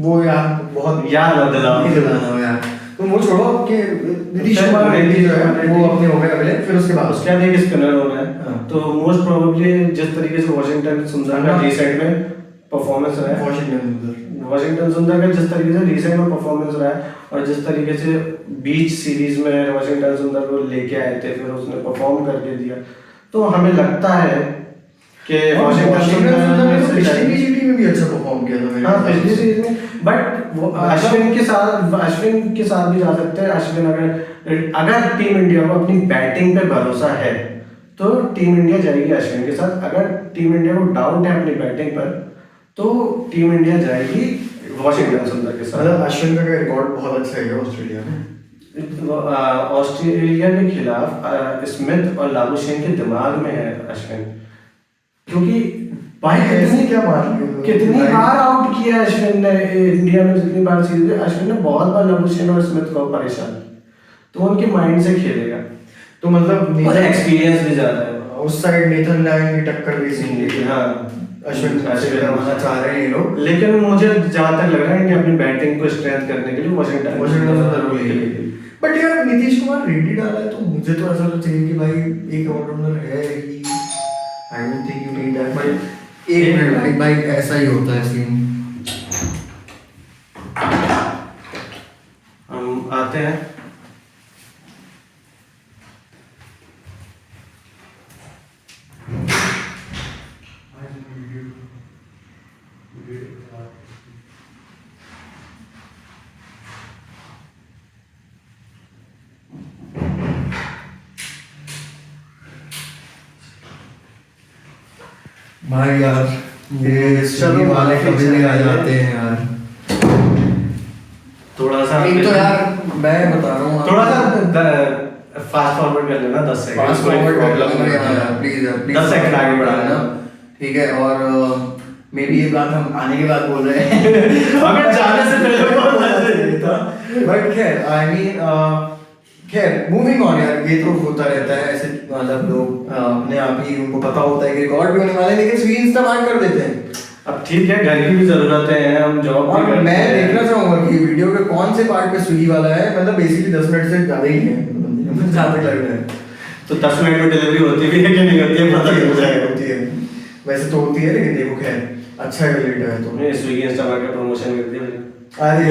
S1: वो यार बहुत
S2: याद दिलाओ.
S1: नहीं दिलाना हो यार. तुम वो छोड़ो कि नीतीश कुमार रेड्डी जो है वो अपने हो गए अगले, फिर उसके बाद
S2: उसके बाद एक स्पिनर होना है.
S1: हाँ.
S2: तो मोस्ट प्रोबेबली जिस तरीके से वॉशिंगटन सुंदर का रिसेंट में परफॉर्मेंस रहा है, वॉशिंगटन सुंदर का जिस तरीके से रिसेंट में परफॉर्मेंस रहा है और जिस तरीके से बीच सीरीज में वॉशिंगटन सुंदर को लेके आए थे, फिर उसने परफॉर्म करके दिया, तो हमें लगता है कि वॉशिंगटन सुंदर
S1: ने पिछली जीटी में भी अच्छा परफॉर्म किया था मेरे.
S2: हाँ, पिछली सीरीज में. बट वो अश्विन के साथ भी जा सकते हैं. अश्विन अगर टीम इंडिया को अपनी बैटिंग पे भरोसा है तो टीम इंडिया जाएगी अश्विन के साथ. अगर टीम इंडिया को डाउट है अपनी बैटिंग पर तो टीम इंडिया जाएगी वॉशिंगटन सुंदर के साथ.
S1: मतलब अश्विन का रिकॉर्ड बहुत अच्छा है ऑस्ट्रेलिया में.
S2: ऑस्ट्रेलिया के खिलाफ स्मिथ और लाबुशेन के दिमाग में है अश्विन, क्योंकि भाई कितनी बार आउट किया अश्विन ने इंडिया में. जितनी बार सीरीज में अश्विन ने बहुत बार लाबुशेन और स्मिथ को परेशान, तो उनके माइंड से खेलेगा.
S1: तो मतलब
S2: और एक्सपीरियंस भी ज्यादा है.
S1: उस साइड नेथन लायन की टक्कर भी सीधी.
S2: हाँ,
S1: अश्विन करवाना चाह रहे हैं ये लोग.
S2: लेकिन मुझे जहाँ तक लग रहा है कि अपनी बैटिंग को स्ट्रेंथ करने के लिए वॉशिंगटन
S1: जरूर लेंगे. बट यार नीतीश कुमार रेड्डी डाला है तो मुझे तो ऐसा चाहिए कि भाई एक ऑलराउंडर है ही. I don't think you need that. But एक मिनट भाई ऐसा ही होता है सीन.
S2: हम आते हैं.
S1: भाई यार ये सभी वाले कभी नहीं आ जाते हैं यार.
S2: थोड़ा सा
S1: एक तो यार मैं बता रहा हूँ
S2: थोड़ा सा फास्ट फॉरवर्ड कर लेना 10 सेकंड.
S1: फास्ट फॉरवर्ड कर लेना यार प्लीज.
S2: 10 सेकंड आगे बढ़ा
S1: ना. ठीक है. और मे बी ये बात हम आने के बाद बोल रहे हैं.
S2: अगर जाने से पहले बोलना चाहिए था.
S1: बट खैर आई मीन खैर मूविंग ऑन यार. ये तो होता रहता है ऐसे. मतलब लोग अपने आप ही उनको पता होता है कि रिकॉर्ड भी होने वाला है, लेकिन स्क्रीन इस्तेमाल कर देते हैं.
S2: अब ठीक है, घर की भी जरूरतें हैं, हम जॉब भी करते हैं.
S1: मैं देखना चाहूंगा कि वीडियो के कौन से पार्ट पे स्विगी वाला है. मतलब बेसिकली 10 मिनट से ज्यादा ही है मुझे जहाँ तक लग रहा है.
S2: तो 10 मिनट में डिलीवरी होती भी है कि नहीं होती है पता नहीं चलेगा.
S1: होती है वैसे तो होती है, लेकिन देखो खैर अच्छा है लेट है तो.
S2: तुमने स्विगी इंस्टाग्राम का प्रमोशन कर दिया.
S1: अरे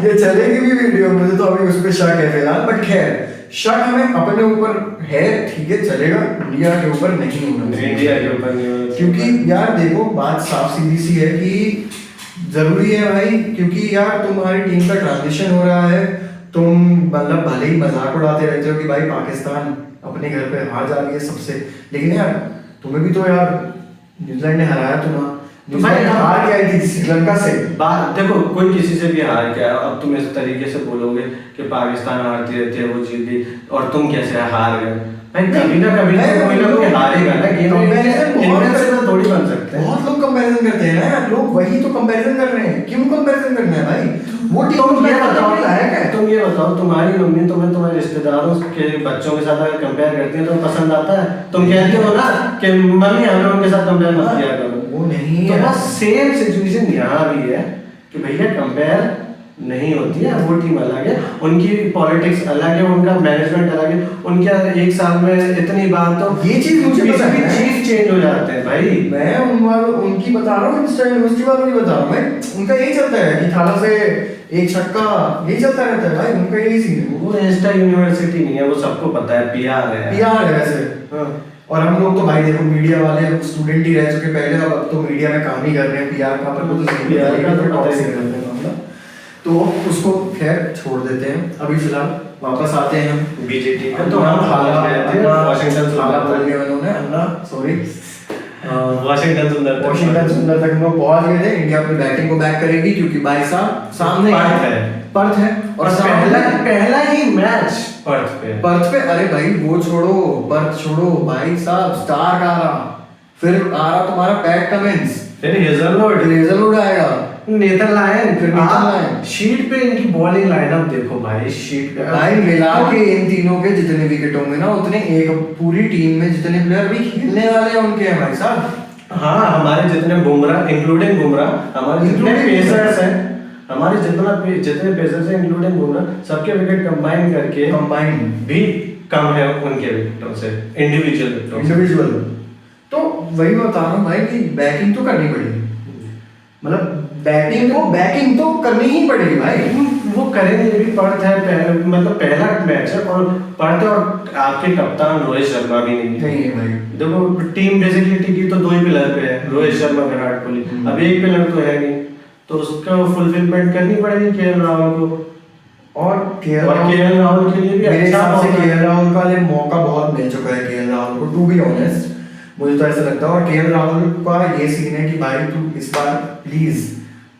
S1: ये चलेगी भी वीडियो. मुझे तो अभी उस पे शक है फिलहाल. बट खैर शक हमें अपने ऊपर है, ठीक है चलेगा. इंडिया के ऊपर नहीं होना चाहिए.
S2: इंडिया के ऊपर नहीं होना चाहिए.
S1: क्योंकि यार देखो बात साफ सीधी सी है कि जरूरी है भाई. क्योंकि यार तुम्हारी टीम का ट्रांजिशन हो रहा है. तुम मतलब भले ही मजाक उड़ाते रहते हो कि भाई पाकिस्तान अपने घर पे हार जा रही है सबसे, लेकिन यार तुम्हें भी तो यार न्यूजीलैंड ने हराया तुम्हें. न्यूजीलैंड हार के आई थी श्रीलंका से.
S2: बात देखो, कोई किसी से भी हार गया. अब तुम इस तरीके से बोलोगे कि पाकिस्तान हारती रहती है, वो जीत गई और तुम कैसे हार गए. भाई कभी ना कभी कोई ना कोई हारेगा ना. गेम में थोड़ी बन सकते हैं.
S1: बहुत लोग कंपैरिजन करते हैं ना. लोग वही तो कंपैरिजन कर रहे हैं. क्यों कंपैरिजन करना है भाई. वो टीम
S2: तुम ये बताओ,
S1: लायक है।
S2: तुम ये बताओ, तुम्हारी मम्मी तुम्हें तुम्हारे रिश्तेदारों के बच्चों के साथ अगर कंपेयर करती है तो पसंद आता है? तुम कहते हो ना कि मम्मी हमें उनके साथ कंपेयर मत किया करो।
S1: वो नहीं
S2: तो
S1: है।
S2: बस सेम सिचुएशन यहाँ भी है कि भैया कंपेयर नहीं होती है, वो टीम अलग है, उनकी पॉलिटिक्स अलग है, उनका मैनेजमेंट अलग है, उनके एक साल में इतनी बार तो
S1: ये चीज मुझे पता है।
S2: चीफ चेंज हो जाते हैं भाई।
S1: मैं उनकी बता रहा हूँ, इंस्टा यूनिवर्सिटी वालों की बता रहा हूँ मैं। उनका यही चलता है कि थाला से एक छक्का, यही चलता रहता है भाई, उनका यही सीन है।
S2: वो इंस्टा यूनिवर्सिटी नहीं है, वो सबको पता है, पीआर है।
S1: पीआर है वैसे।
S2: हाँ।
S1: और हम लोग तो भाई देखो मीडिया वाले, हम स्टूडेंट ही रह चुके पहले, अब तो मीडिया में काम ही कर रहे हैं। पीआर का अपन को तो सही
S2: PR का तो
S1: टॉप
S2: पता ही
S1: से
S2: नहीं।
S1: करते हैं मामला। तो उसको खैर छोड़ देते हैं। अभी फिलहाल वापस आते हैं हम
S2: बीजेटी का।
S1: तो हम थाला
S2: वॉशिंगटन
S1: थाला बोल दिया उन्होंने, अन्ना सॉरी,
S2: वॉशिंगटन सुंदर
S1: वॉशिंगटन सुंदर तक हम लोग पहुंच गए थे। इंडिया अपनी बैटिंग को बैक करेगी क्योंकि भाई साहब सामने पर्थ है
S2: और पहला ही मैच पर्थ पे।
S1: अरे भाई वो छोड़ो, पर्थ छोड़ो भाई साहब, स्टार्क आ रहा, फिर आ रहा तुम्हारा पैट कमिंस,
S2: फिर हेजलवुड
S1: आएगा,
S2: नेथन लायन,
S1: फिर नेथन लायन।
S2: शीट पे इनकी बॉलिंग लाइनअप देखो भाई, शीट पे
S1: भाई मिला के इन तीनों के जितने विकेट होंगे ना, उतने एक पूरी टीम में जितने प्लेयर भी खेलने वाले हैं उनके हैं भाई साहब।
S2: हाँ, हमारे जितने बुमराह इंक्लूडिंग बुमराह, हमारे जितने पेसर्स हैं, हमारे जितने पेसर्स हैं इंक्लूडिंग बुमराह, सबके विकेट कंबाइन भी कम है उनके विकेटों से,
S1: इंडिविजुअल। तो वही बता रहा हूँ भाई कि बैटिंग तो करनी पड़ेगी, मतलब बैटिंग तो करनी ही पड़ेगी भाई।
S2: वो करेंगे भी। पर्थ है, मतलब पहला मैच है, और पर्थ और आपके कप्तान रोहित शर्मा भी नहीं
S1: है भाई।
S2: देखो टीम बेसिकली टिकी तो दो ही पिलर पे है, रोहित शर्मा, विराट कोहली। अब एक पिलर तो है नहीं, तो उसका फुलफिलमेंट करनी पड़ेगी केएल राहुल को।
S1: और
S2: केएल राहुल के लिए भी
S1: मेरे
S2: अच्छा
S1: हिसाब से केएल राहुल का मौका बहुत मिल चुका है केएल राहुल को, टू बी ऑनेस्ट मुझे तो ऐसा लगता है। और केएल राहुल का ये सीन है कि भाई तू इस बार प्लीज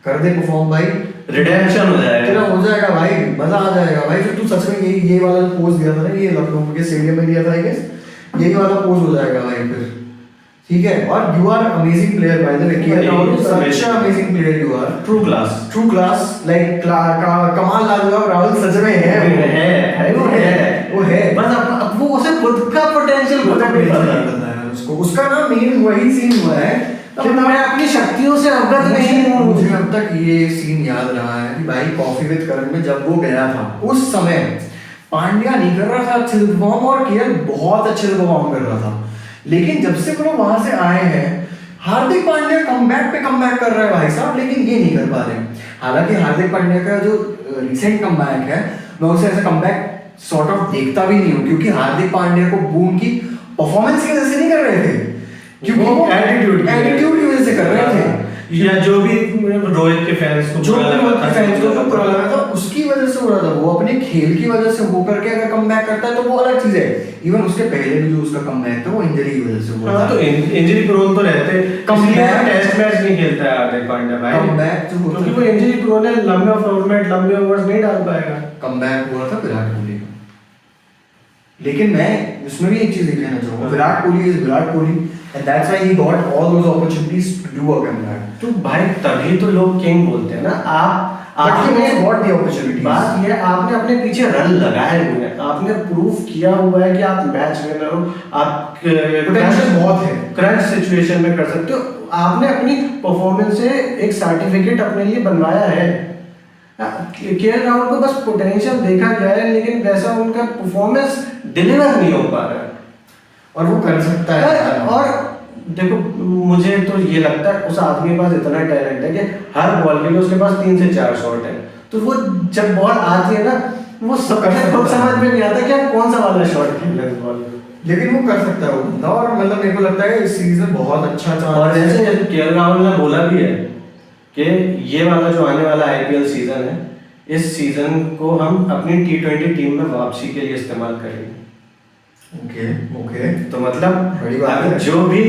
S1: कर दे परफॉर्म भाई,
S2: रिडेम्पशन हो जाएगा,
S1: तेरा हो जाएगा भाई, मजा आ जाएगा भाई। फिर तू सच में ये वाला पोज दिया था ना, ये लखनऊ के स्टेडियम में दिया था आई गेस, यही वाला पोज हो जाएगा भाई फिर, ठीक है। और you are amazing player by the way, KL Rahul such amazing player, you are true class like कमाल लाजवाब राहुल सच में है वो है
S2: बस अब वो उसे खुद का पोटेंशियल खुद नहीं पता
S1: है उसको। उसका ना मेन वही सीन हुआ है
S2: कि मैं अपनी शक्तियों से अवगत नहीं हूँ।
S1: मुझे अब तक ये सीन याद रहा है कि भाई कॉफी विद करण में जब वो गया था, उस समय पांड्या नहीं कर रहा था अच्छे से परफॉर्म और केएल बहुत अच्छे से परफॉर्म कर रहा था। लेकिन जब से वो लोग वहां से आए हैं, हार्दिक पांड्या कमबैक कर रहा है भाई साहब, लेकिन ये नहीं कर पा रहे। हालांकि हार्दिक पांड्या का जो रिसेंट कमबैक है, मैं उसे ऐसा कमबैक सॉर्ट ऑफ देखता भी नहीं हूँ, क्योंकि हार्दिक पांड्या को बूम की परफॉर्मेंस की वजह से नहीं कर रहे थे, क्योंकि वो एटीट्यूड की वजह से कर रहे थे,
S2: या जो भी रोहित के फैंस को
S1: जो बुरा लगा था उसकी वजह से हो रहा था। वो अपने खेल की वजह से होकर के अगर कमबैक करता है तो वो अलग चीज है। इवन उसके पहले भी जो उसका कमबैक था वो इंजरी की वजह से हुआ था।
S2: तो इंजरी प्रोन तो रहते, कमबैक टेस्ट मैच नहीं खेलता है हार्दिक पांड्या भाई,
S1: कमबैक जो होता
S2: क्योंकि वो इंजरी प्रोन है, लंबे फॉर्मेट लंबे ओवर्स नहीं डाल पाएगा।
S1: कमबैक हुआ था विराट कोहली का, लेकिन मैं उसमें भी एक चीज कहना चाहूंगा, Virat Kohli is Virat Kohli and that's why he got all those opportunities to do a comeback.
S2: तो भाई तभी तो लोग किंग बोलते हैं ना। आपने
S1: गॉट द अपॉर्चुनिटी,
S2: बात ये आपने अपने पीछे रन लगाए हुए हैं, आपने प्रूफ किया हुआ है कि आप मैच विनर हो, आप
S1: पोटेंशियल बहुत है,
S2: क्रंच सिचुएशन में कर सकते हो। आपने अपनी परफॉर्मेंस से एक सर्टिफिकेट अपने लिए बनवाया है। केएल राहुल को बस पोटेंशियल देखा गया है, लेकिन वैसा उनका परफॉर्मेंस डिलीवर नहीं हो पा रहा है,
S1: और वो कर सकता है।
S2: और देखो मुझे तो ये लगता है उस आदमी के पास इतना टैलेंट है कि हर बॉल के लिए उसके पास 3 से 4 शॉट है, तो वो जब बॉल आती है ना, वो सब खुद समझ में नहीं आता कि आप कौन सा वाला शॉट खेलना है बॉल में,
S1: लेकिन वो कर सकता है वो बंदा। और मतलब मेरे को लगता है इस सीजन बहुत अच्छा चांस है।
S2: और जैसे केएल राहुल ने बोला भी है कि ये वाला जो आने वाला आईपीएल सीजन है, इस सीजन को हम अपनी T20 टीम में वापसी के लिए इस्तेमाल करेंगे।
S1: ओके
S2: तो मतलब
S1: बड़ी बात है।
S2: जो भी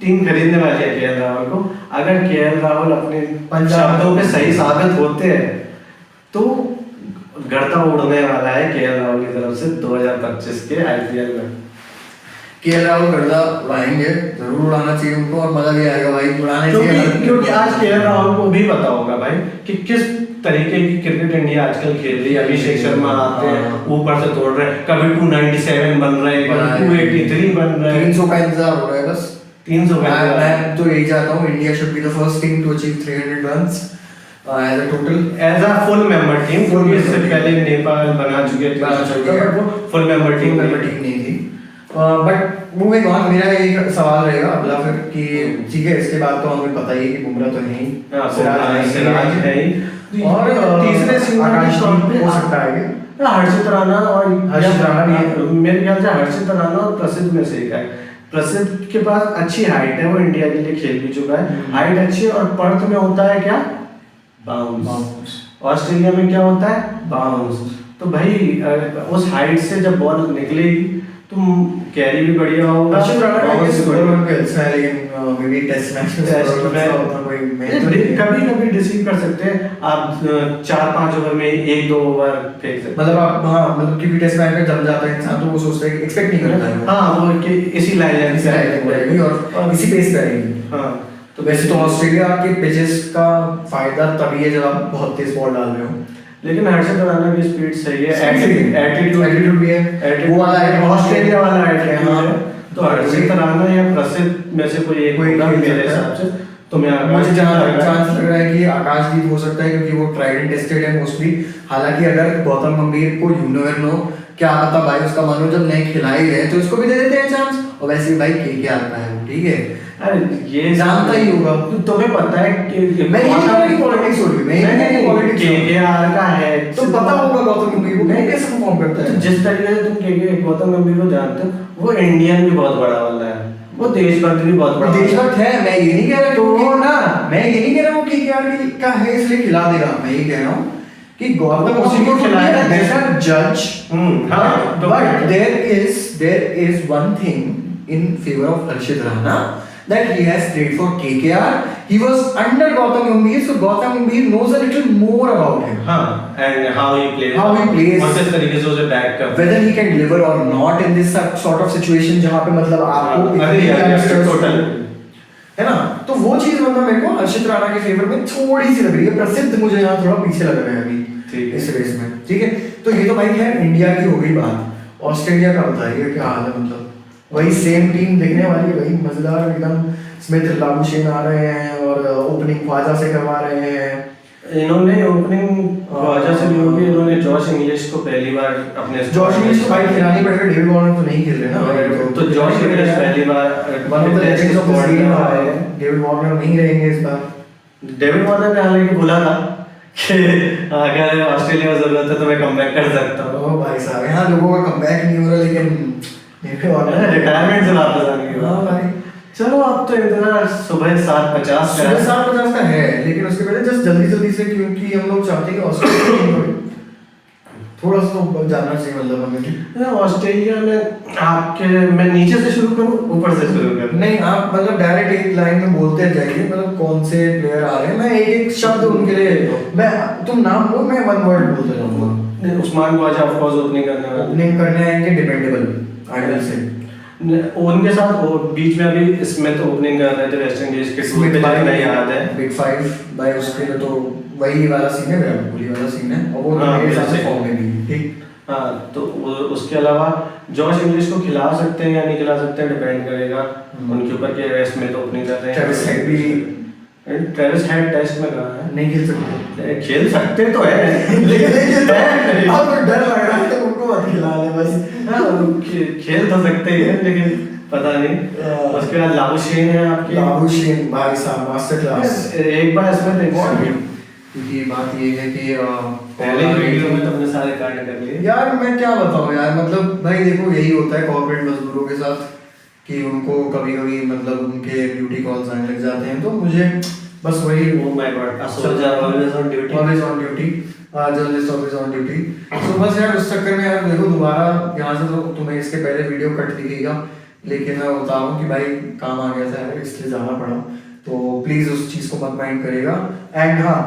S2: टीम खरीदने वाली है केएल राहुल को, अगर केएल राहुल अपने शब्दों पे सही साबित होते हैं तो गड़ता उड़ने वाला है केएल राहुल की तरफ से 2025 के आईपीएल में।
S1: केएल राहुल गर्दा उड़ाएंगे, जरूर उड़ाना चाहिए उनको, और मजा भी आएगा भाई, उड़ाने चाहिए।
S2: क्योंकि आज केएल राहुल को भी पता होगा भाई कि किस तरीके की क्रिकेट इंडिया आजकल खेल रही है। अभिषेक शर्मा आते हैं, ऊपर से तोड़ रहे हैं, कभी 297 बन रहे हैं, कभी 283 बन रहे हैं।
S1: 300 का इंतजार हो रहा है बस।
S2: 300 का
S1: मैं तो यही चाहता हूँ, India should be the first team to achieve 300 runs as a total,
S2: as a full member team. क्योंकि इससे पहले नेपाल बना चुके थे, बट वो फुल मेंबर टीम
S1: नहीं थी। बट मूविंग ऑन, मेरा एक सवाल रहेगा अगला फिर कि ठीक है, इसके बाद तो हमें पता ही है कि बुमराह तो है ही,
S2: सिराज है ही,
S1: और
S2: तीसरे
S1: आकाश
S2: पे
S1: हो सकता है क्या?
S2: हर्षित राणा और
S1: हर्षित राणा भी है।
S2: मेरे ख्याल से हर्षित राणा और प्रसिद्ध में से एक है। प्रसिद्ध के पास अच्छी हाइट है, वो इंडिया के लिए खेल भी चुका है, हाइट अच्छी है। और पर्थ में होता है क्या? बाउंस। ऑस्ट्रेलिया में क्या होता है? बाउंस। तो भाई उस हाइट से जब बॉल निकलेगी तो कैरी भी बढ़िया होगा।
S1: हर्षित राणा का ये सुपरमैन का अच्छा है, लेकिन मे बी टेस्ट मैच में
S2: कभी कभी डिसीव कर सकते हैं आप। 4-5 ओवर में 1-2 ओवर फेंक सकते हैं।
S1: मतलब आप, हाँ मतलब कि टेस्ट मैच में जम जाता है इंसान तो वो सोचता है कि एक्सपेक्ट नहीं करता है,
S2: हाँ वो कि इसी लाइन
S1: इसी लाइन पे आएगी और इसी पेस पे आएगी।
S2: हाँ
S1: तो वैसे तो ऑस्ट्रेलिया के पिचेस का फायदा तभी है जब आप बहुत तेज बॉल डाल रहे हो,
S2: लेकिन हर्षित राणा की स्पीड सही है, एटीट्यूड
S1: भी है, वो वाला है
S2: ऑस्ट्रेलिया वाला एटीट्यूड
S1: हाँ।
S2: है। तो हर्षित राणा या प्रसिद्ध में से कोई एक होगा मेरे हिसाब से। तो मैं
S1: मुझे जहाँ तक चांस लग रहा है कि आकाशदीप हो सकता है, क्योंकि वो ट्राइड एंड टेस्टेड है मोस्टली। हालांकि अगर गौतम गंभीर को यू नेवर नो, क्या पता भाई उसका मन हो जब नहीं खिलाई है तो उसको भी दे देते हैं चांस। और वैसे भी भाई के आता है वो, ठीक है,
S2: अरे ये
S1: जानता ही होगा।
S2: तुम्हें पता है कि
S1: मैं ये नहीं कह रहा कि पॉलिटिक्स हो रही, मैं ये नहीं पॉलिटिक्स
S2: केकेआर का है
S1: तो पता होगा गौतम गंभीर को कैसे परफॉर्म करता है।
S2: जिस तरीके से तुम के गौतम गंभीर को जानते हो, वो इंडियन भी बहुत बड़ा वाला है, वो देशभक्त भी बहुत बड़ा
S1: देशभक्त है। मैं ये नहीं कह रहा तो ना, मैं ये नहीं कह रहा हूँ कि केकेआर का है इसलिए खिला देगा। मैं ये कह रहा हूँ कि गौतम
S2: उसी को खिलाया
S1: बेटर जज, but there is one thing in favour of Harshit Rana that he has played for KKR. He was under Gautam Gambhir, so Gautam Gambhir knows a little more about him.
S2: हाँ, and how he plays.
S1: और
S2: किस तरीके से उसे बैक कर.
S1: Whether he can deliver or not in this sort of situation जहाँ पे मतलब आपको
S2: टोटल
S1: है ना, तो वो चीज मतलब मेरे को हर्षित राणा के फेवर में थोड़ी सी लग रही है। प्रसिद्ध मुझे यहाँ थोड़ा पीछे लग रहा है अभी इस रेस में, ठीक है। तो ये तो भाई खैर इंडिया की हो गई बात। ऑस्ट्रेलिया का बताइए क्या हाल है? मतलब वही सेम टीम दिखने वाली है, वही मजेदार एकदम। स्मिथ लाबुशेन आ रहे हैं और ओपनिंग ख्वाजा से करवा रहे हैं।
S2: इन्होंने ओपनिंग ख्वाजा से भी होगी, इन्होंने जॉश इंग्लिश को पहली बार अपने
S1: जॉश इंग्लिश को भाई खिलानी पड़ेगा, डेविड वार्नर तो नहीं खेल रहे ना।
S2: तो जॉश इंग्लिश पहली बार
S1: one of the legends of the series आ रहे हैं। डेविड वार्नर नहीं रहेंगे इस बार।
S2: डेविड वार्नर ने हालांकि बोला था कि अगर ऑस्ट्रेलिया को जरूरत है तो मैं कमबैक कर सकता हूं।
S1: ओ भाई साहब, यहाँ लोगों का कमबैक नहीं हो रहा, लेकिन
S2: रिटायरमेंट से वापस आने के बाद
S1: भाई
S2: चलो अब तो इंतजार सुबह 7:50
S1: का है, लेकिन उसके पहले जस्ट जल्दी से, क्योंकि हम लोग चाहते हैं कि ऑस्ट्रेलिया थोड़ा सा तो जानना चाहिए मतलब हमें।
S2: ऑस्ट्रेलिया में आपके, मैं नीचे से शुरू करूं ऊपर से शुरू करूं?
S1: नहीं, आप मतलब डायरेक्ट एक लाइन में बोलते जाइए, मतलब कौन से प्लेयर आ रहे हैं, मैं एक शब्द उनके लिए, मैं तुम नाम लो, मैं वन वर्ड बोलते जाऊंगा।
S2: Usman Khawaja of course opening करने
S1: आएंगे, डिपेंडेबल आइडल से।
S2: उनके साथ वो बीच में अभी स्मिथ ओपनिंग कर रहे थे वेस्ट इंडीज के,
S1: स्मिथ भाई
S2: नहीं याद है,
S1: बिग 5 भाई उसके लिए तो वही वाला सीन है, विराट कोहली वाला सीन है, और वो मेरे हिसाब से फॉर्म में भी ठीक।
S2: हाँ, तो उसके अलावा जॉश इंग्लिश को खिला सकते हैं या नहीं खिला सकते हैं, डिपेंड करेगा उनके ऊपर कि वेस्ट में तो ओपनिंग कर रहे हैं। ट्रेविस हेड टेस्ट में कहा है
S1: नहीं खेल सकते,
S2: खेल सकते तो है
S1: लेकिन अब डर लग रहा है उनको मत खिला ले बस।
S2: खेल तो सकते ही है, लेकिन पता नहीं। उसके बाद लाबुशेन है आपके,
S1: लाबुशेन भाई साहब मास्टर क्लास।
S2: एक बार इसमें देखो,
S1: क्योंकि बात ये है कि
S2: पहले वीडियो में तुमने सारे कांड कर लिए
S1: यार। मैं क्या बताऊं यार, मतलब भाई देखो यही होता है कॉर्पोरेट मजदूरों के साथ कि उनको कभी-कभी मतलब उनके ड्यूटी कॉल्स आने लग जाते हैं, तो मुझे बस वही
S2: oh my God, soldier always on duty,
S1: always on duty, journalist always on duty. तो बस यार उस चक्कर में यार देखो दोबारा यहाँ से तो तुम्हें इसके पहले वीडियो कट दिखेगा, लेकिन मैं बता रहा हूँ कि भाई काम आ गया था यार, इसलिए जाना पड़ा, तो प्लीज उस चीज को मत माइंड करेगा। एंड हाँ,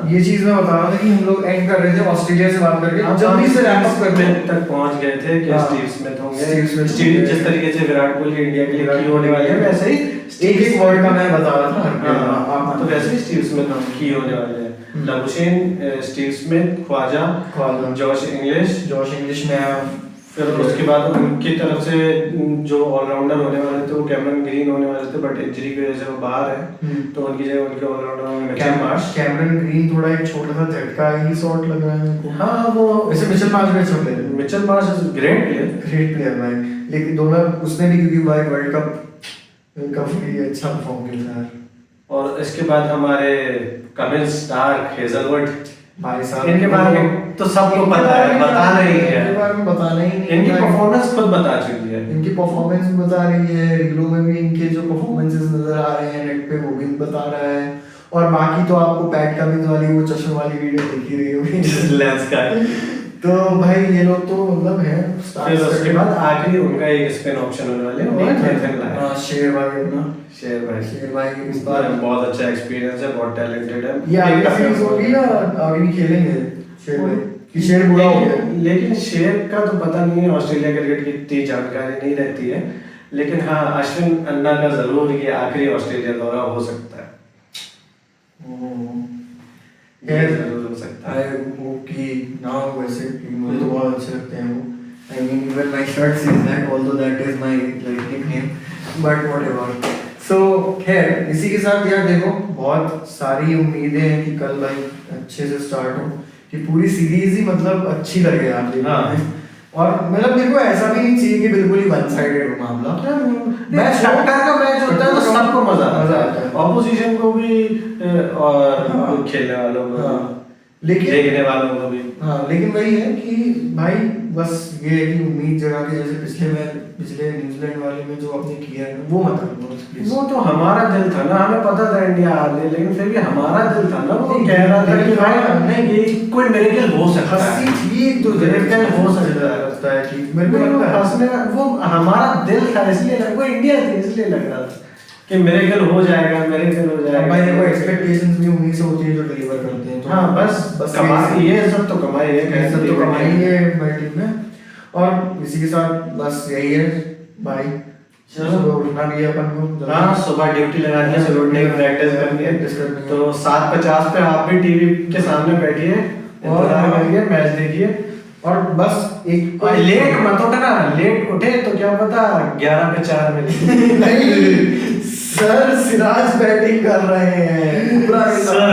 S1: ये चीज मैं बता रहा था कि हम लोग एंड कर रहे थे ऑस्ट्रेलिया से बात करके, जल्दी से रैप अप करते
S2: तक पहुंच गए थे कि स्टीव स्मिथ होंगे।
S1: स्टीव
S2: जिस तरीके से विराट कोहली इंडिया के लिए की होने वाले हैं, वैसे ही
S1: एक वर्ड का मैं बता रहा था,
S2: तो वैसे ही स्टीव स्मिथ की होने वाले हैं। Labuschagne, Steve Smith, Khawaja, Josh Inglis
S1: में
S2: फिर उसके बाद उनकी तरफ से जो ऑलराउंडर होने वाले थे वो कैमरन ग्रीन होने वाले थे, बट इंजरी की वजह से वो बाहर है, तो उनकी जगह उनके ऑलराउंडर में मिचेल मार्श।
S1: कैमरन ग्रीन थोड़ा एक छोटा सा झटका ही शॉट लग रहा है मेरे को।
S2: हाँ वो
S1: वैसे मिचेल मार्श भी अच्छा प्लेयर है,
S2: Mitchell Marsh is great player
S1: भाई, लेकिन दोनों उसने भी क्योंकि भाई वर्ल्ड कप काफी अच्छा परफॉर्म किया था।
S2: और इसके बाद हमारे कमिंस, स्टार्क, हेजलवुड,
S1: भाई साहब
S2: इनके बारे में तो सबको पता है, बताना ही है,
S1: इनके बारे में बताना ही नहीं,
S2: इनकी परफॉर्मेंस खुद बता चुकी है,
S1: इनकी परफॉर्मेंस भी बता रही है, रिगलो में भी इनके जो परफॉर्मेंसेस नजर आ रहे हैं नेट पे वो भी बता रहा है, और बाकी तो आपको पैट कमिंस वाली वो चश्मे वाली वीडियो देख ही रही होगी
S2: लेंस का।
S1: तो भाई ये लोग तो मतलब है।
S2: फिर उसके बाद आखिरी उनका एक स्पिन ऑप्शन होने वाले हैं,
S1: हाँ शेर भाई अपना,
S2: शेर
S1: भाई
S2: इस बार बहुत अच्छा एक्सपीरियंस है, बहुत टैलेंटेड है।
S1: ये आगे सीरीज होगी या आगे भी खेलेंगे शेर भाई कि शेर बुरा हो गया?
S2: लेकिन शेर का तो पता नहीं है, ऑस्ट्रेलिया क्रिकेट की इतनी जानकारी नहीं रहती है, लेकिन हाँ अश्विन अन्ना का जरूर ये आखिरी ऑस्ट्रेलिया दौरा हो सकता है, ये जरूर हो सकता है।
S1: आई होप कि ना हो वैसे, क्योंकि मुझे तो बहुत अच्छे लगते हैं वो। I mean even my shirt says that, although that is my like nickname, but whatever. So खैर इसी के साथ यार देखो बहुत सारी उम्मीदें हैं कि कल भाई अच्छे से स्टार्ट हो, कि पूरी सीरीज ही मतलब अच्छी लगे यार देखने में। और मतलब मेरे को ऐसा भी नहीं चाहिए कि बिल्कुल ही वन साइडेड हो मामला।
S2: मैच टक्कर का मैच होता है तो सबको मजा
S1: आता
S2: है,
S1: है,
S2: ऑपोजिशन को भी और खेलने वालों को,
S1: लेकिन
S2: देखने वालों को भी।
S1: हाँ लेकिन वही है कि भाई बस ये है कि उम्मीद जगा के जैसे पिछले न्यूजीलैंड वाले में जो आपने किया है वो मत करो प्लीज।
S2: वो तो हमारा दिल था ना, हमें पता था इंडिया हार गई, लेकिन फिर भी हमारा दिल था ना, वो कह रहा था कि भाई नहीं ये कोई मिरेकल हो सकता है,
S1: हंसी ठीक तो
S2: मिरेकल हो सकता है कि
S1: मेरे को लगता है
S2: हंसने वो हमारा दिल था, इसलिए वो इंडिया थी इसलिए लग रहा था कि मिरेकल हो जाएगा, मिरेकल हो जाएगा।
S1: भाई देखो एक्सपेक्टेशंस भी उन्हीं से होती है जो डिलीवर करते हैं, तो
S2: हाँ बस कमाई ये सब तो कमाई है,
S1: सब तो कमाई है भाई टीम में। और इसी के साथ बस यही है भाई, चलो उठना भी है अपन को।
S2: हाँ सुबह ड्यूटी लगानी है, सुबह उठने की प्रैक्टिस करनी है, तो 7:50 पे आप भी टीवी के सामने बैठिए और करिए, मैच देखिए, और बस एक लेट मत उठना, लेट उठे तो क्या पता 11 पे 4 मिले।
S1: नहीं सर सिराज बैटिंग कर रहे हैं,
S2: सर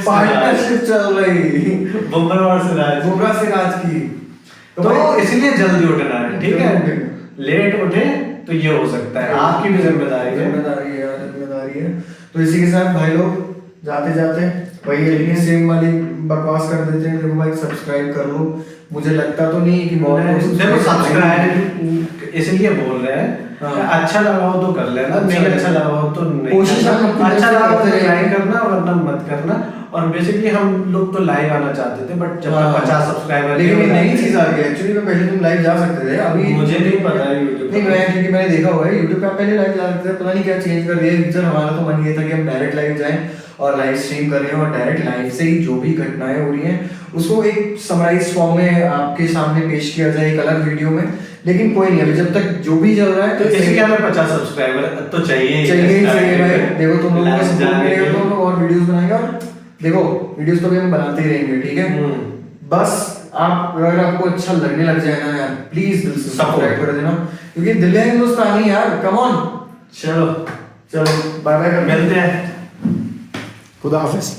S1: पार्टनरशिप चल रही बुमराह सिराज की,
S2: तो इसलिए जल्दी उठना है, ठीक है। लेट उठे तो ये हो सकता है, आपकी भी जिम्मेदारी
S1: है। तो इसी के साथ भाई लोग जाते जाते वही सेम वाली बकवास कर देते हैं, देखो भाई सब्सक्राइब कर लो। मुझे लगता तो नहीं कि बहुत
S2: देखो सब्सक्राइब इसलिए बोल रहे हैं, अच्छा लगा हो तो कर लेना, नहीं अच्छा लगा हो तो नहीं,
S1: कोशिश
S2: अच्छा लगा हो तो लाइक करना वरना मत करना। और बेसिकली हम लोग तो लाइव आना चाहते थे, बट जब तक 50 सब्सक्राइबर,
S1: लेकिन ये नई चीज आ गई एक्चुअली में, पहले तुम लाइव जा सकते थे, अभी
S2: मुझे नहीं पता है YouTube
S1: नहीं, मैं क्योंकि मैंने देखा हुआ है YouTube पे पहले लाइव जा सकते थे, पता नहीं क्या चेंज कर दिया यूजर। हमारा तो मन ये था कि हम डायरेक्ट लाइव जाएं और लाइव स्ट्रीम करें, और डायरेक्ट लाइव से ही जो भी घटनाएं हो रही हैं उसको एक समराइज फॉर्म में आपके सामने पेश किया जाए एक अलग वीडियो में। लेकिन कोई नहीं, अभी जब तक जो भी चल रहा है
S2: तो इसके क्या हमें 50 सब्सक्राइबर तो चाहिए
S1: भाई। देखो तुम लोगों का सपोर्ट मिलेगा तो हम लोग और वीडियोस बनाएंगे, और देखो वीडियोस तो भी हम बनाते ही रहेंगे, ठीक है। बस आप अगर आपको अच्छा लगने लग जाए ना यार, प्लीज दिल से सब्सक्राइब कर देना, क्योंकि दिल है हिंदुस्तानी यार, कम ऑन। चलो बाय बाय,
S2: मिलते हैं,
S1: खुदा हाफिज।